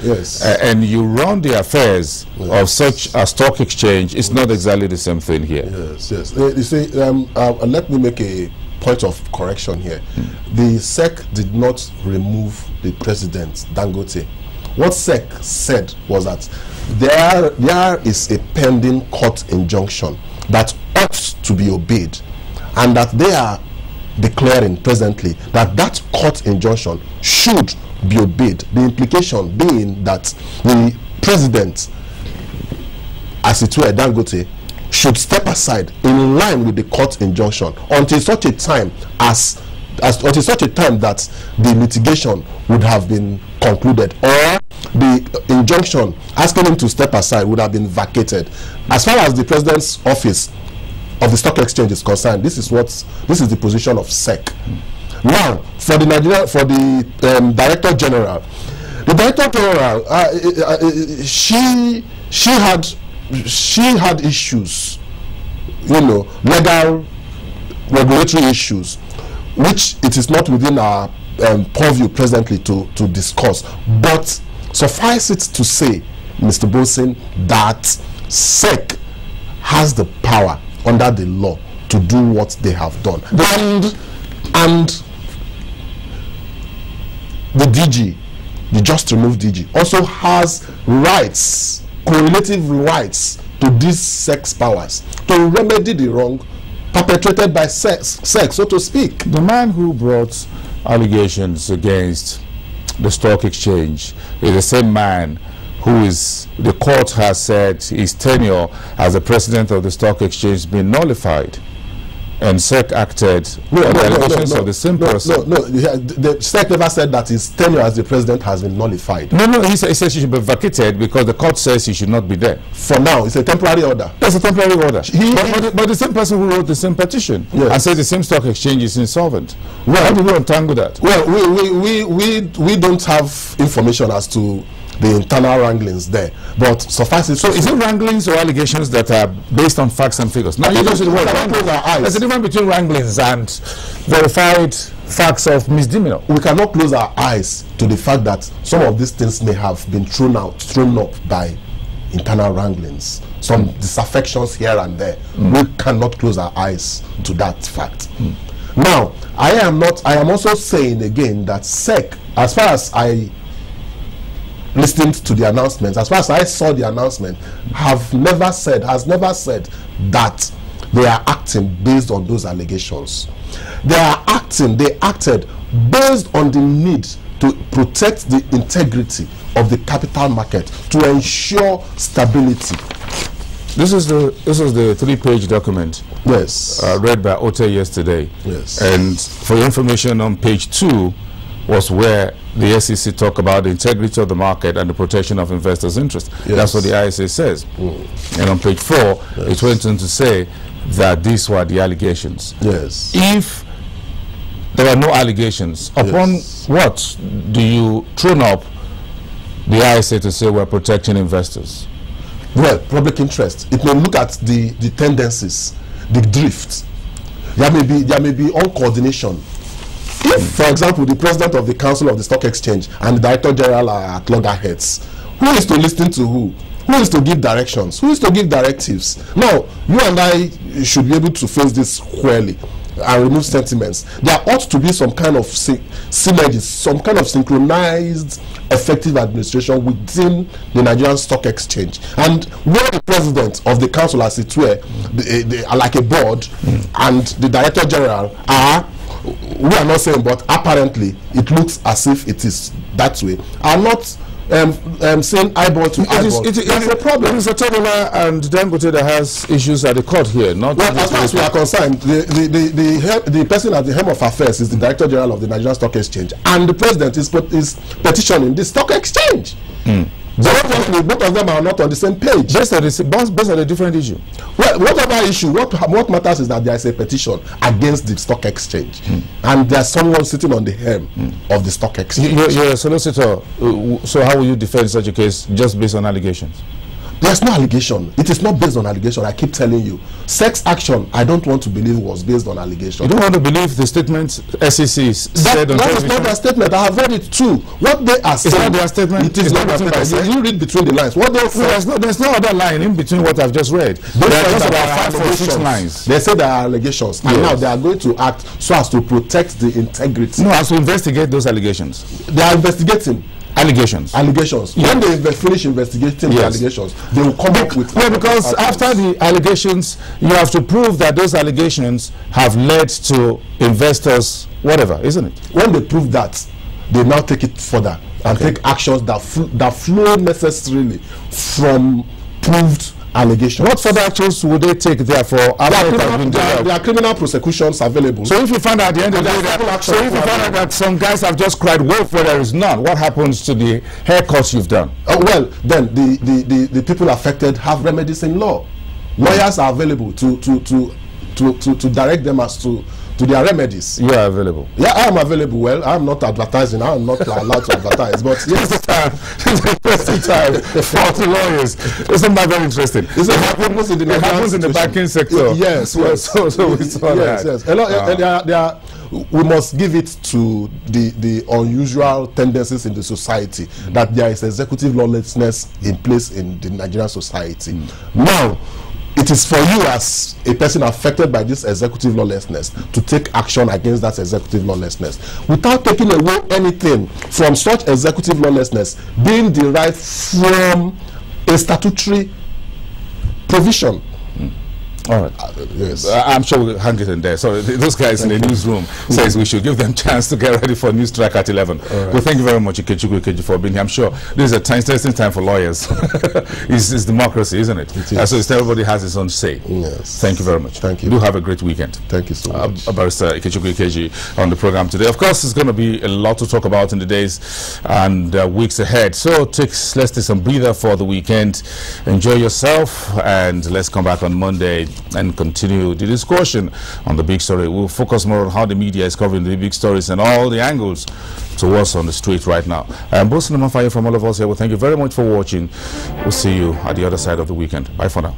Yes. And you run the affairs of such a stock exchange, it's not exactly the same thing here. Yes, yes. You see, let me make a point of correction here. The SEC did not remove the president, Dangote. What SEC said was that there is a pending court injunction that ought to be obeyed, and that they are declaring presently that that court injunction should be obeyed. The implication being that the president, as it were, Dangote, should step aside in line with the court injunction until such a time until such a time that the litigation would have been concluded, or the injunction asking him to step aside would have been vacated. As far as the president's office of the stock exchange is concerned, this is the position of SEC. Now, for the director general, the director general, she had issues, legal, regulatory issues, which it is not within our purview presently to discuss. But suffice it to say, Mr. Bosin, that SEC has the power under the law to do what they have done, and the DG, the just removed DG, also has rights, correlative rights to these SEC powers to remedy the wrong perpetrated by SEC, so to speak. The man who brought allegations against the stock exchange is the same man who is, the court has said, his tenure as the president of the stock exchange has been nullified, and SEC acted on the allegations of the same person. The SEC never said that his tenure as the president has been nullified. No, he says he should be vacated because the court says he should not be there. For now, it's a temporary order. That's a temporary order. But the same person who wrote the same petition and said the same stock exchange is insolvent. Well, how do we untangle that? Well, we don't have information as to the internal wranglings there, but suffice it. So is it wranglings or allegations that are based on facts and figures? Now you just the word wranglings. There's a difference between wranglings and verified facts of misdemeanor. We cannot close our eyes to the fact that some of these things may have been thrown up by internal wranglings, some disaffections here and there. We cannot close our eyes to that fact. Now, I am also saying again that SEC, as far as I listened to the announcement, as far as I saw the announcement, has never said that they are acting based on those allegations. They acted based on the need to protect the integrity of the capital market, to ensure stability. This is the 3-page document. Yes. Read by Ote yesterday. Yes. And for your information, on page 2 was where the SEC talk about the integrity of the market and the protection of investors' interest. Yes. That's what the ISA says. And on page 4, it went on to say that these were the allegations. Yes. If there are no allegations, upon what do you throw up the ISA to say we're protecting investors? Well, public interest. It may look at the tendencies, the drift. There may be uncoordination. If, for example, the president of the Council of the Stock Exchange and the Director General are at loggerheads, who is to listen to who? Who is to give directions? Who is to give directives? Now, you and I should be able to face this squarely and remove sentiments. There ought to be some kind of synergy, some kind of synchronized, effective administration within the Nigerian Stock Exchange. And where the president of the council, as it were, like a board, and the Director General are, we are not saying, but apparently it looks as if it is that way, are not saying eyeball to eyeball. That's a problem. It's a Togola and Dangote that has issues at the court here. Not well, as far as we are concerned, the person at the helm of affairs is the Director General of the Nigerian Stock Exchange, and the president is petitioning the stock exchange. So obviously, both of them are not on the same page. Based on a different issue. Well, whatever issue, what matters is that there is a petition against the stock exchange, and there's someone sitting on the helm of the stock exchange. You're a solicitor, so how will you defend such a case just based on allegations? There's no allegation. It is not based on allegation. I keep telling you. Sex action, I don't want to believe was based on allegation. You don't want to believe the statement SEC said on television? That is not their statement. I have read it too. What they are saying. It's not their statement. It is not their statement. You read between the lines. What they say. There's no other line in between what I've just read. There are just about 5 or 6 lines. They say there are allegations. Yes. And now they are going to act so as to protect the integrity. No, as to investigate those allegations. They are investigating. Allegations. Yes. When they finish investigating the allegations, they will come up with... Yeah, because after the allegations, you have to prove that those allegations have led to investors, whatever, isn't it? When they prove that, they now take it further and take actions that flow necessarily from proved allegations. What further actions would they take therefore? There are criminal prosecutions available. So if you find out at the end of the day that some guys have just cried wolf where there is none, what happens to the haircuts you've done? Well, then the people affected have remedies in law. Lawyers are available to direct them as to their remedies. You are available. Yeah, I am available. Well, I am not advertising. I am not allowed to advertise. But yes, it's the interesting time for the lawyers. Isn't that very interesting? It happens in the banking sector. Yes. So we saw that. Yes. We must give it to the unusual tendencies in the society that there is executive lawlessness in place in the Nigerian society. Now, it is for you as a person affected by this executive lawlessness to take action against that executive lawlessness without taking away anything from such executive lawlessness being derived from a statutory provision. All right. Yes. I'm sure we'll hang it in there. So those guys in the newsroom says we should give them chance to get ready for news track at 11. Right. Well, thank you very much, Ikechukwu for being here. I'm sure this is a interesting time for lawyers. It's democracy, isn't it? It is. So everybody has his own say. Yes. Thank you very much. Thank you. Do have a great weekend. Thank you so much. Barrister Ikechukwu on the program today. Of course, there's going to be a lot to talk about in the days and weeks ahead. So let's take some breather for the weekend. Enjoy yourself, and let's come back on Monday and continue the discussion on the big story. We'll focus more on how the media is covering the big stories and all the angles to what's on the street right now. Both from all of us here, well, thank you very much for watching. We'll see you at the other side of the weekend. Bye for now.